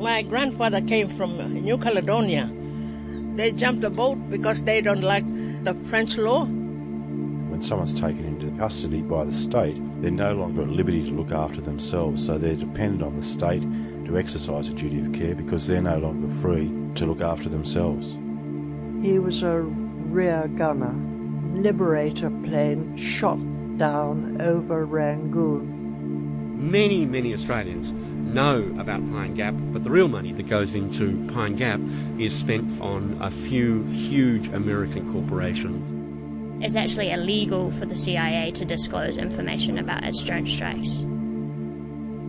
My grandfather came from New Caledonia. They jumped the boat because they don't like the French law. When someone's taken into custody by the state, they're no longer at liberty to look after themselves, so they're dependent on the state to exercise a duty of care because they're no longer free to look after themselves. He was a rear gunner. Liberator plane shot down over Rangoon. Many, many Australians know about Pine Gap, but the real money that goes into Pine Gap is spent on a few huge American corporations. It's actually illegal for the CIA to disclose information about its drone strikes.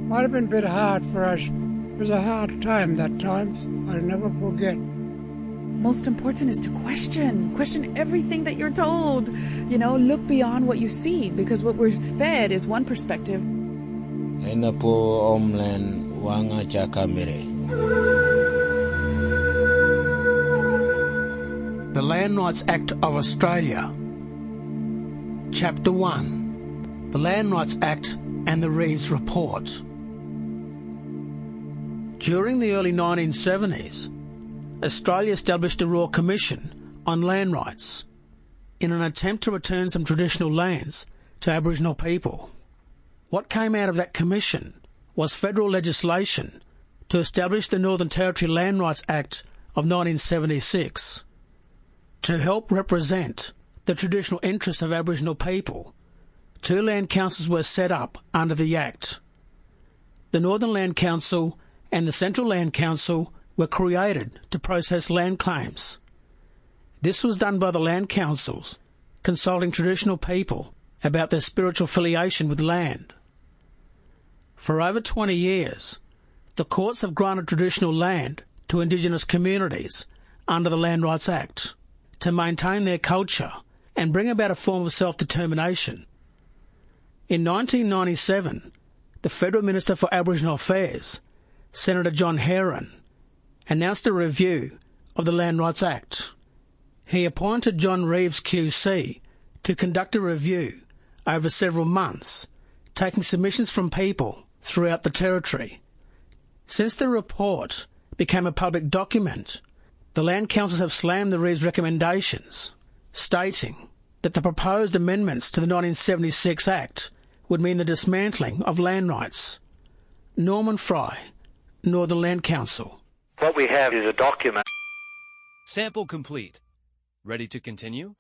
Might have been a bit hard for us. It was a hard time that time. I'll never forget. Most important is to question everything that you're told. You know, look beyond what you see, because what we're fed is one perspective. The Land Rights Act of Australia. Chapter 1. The Land Rights Act and the Reeves Report. During the early 1970s, Australia established a Royal Commission on Land Rights in an attempt to return some traditional lands to Aboriginal people. What came out of that commission was federal legislation to establish the Northern Territory Land Rights Act of 1976. To help represent the traditional interests of Aboriginal people, 2 land councils were set up under the Act. The Northern Land Council and the Central Land Council were created to process land claims. This was done by the land councils, consulting traditional people about their spiritual affiliation with land. For over 20 years, the courts have granted traditional land to Indigenous communities under the Land Rights Act to maintain their culture and bring about a form of self-determination. In 1997, the Federal Minister for Aboriginal Affairs, Senator John Heron, announced a review of the Land Rights Act. He appointed John Reeves QC to conduct a review over several months, taking submissions from people throughout the Territory. Since the report became a public document, the land councils have slammed the Reeves recommendations, stating that the proposed amendments to the 1976 Act would mean the dismantling of land rights. Norman Fry, Northern Land Council. What we have is a document. Sample complete. Ready to continue?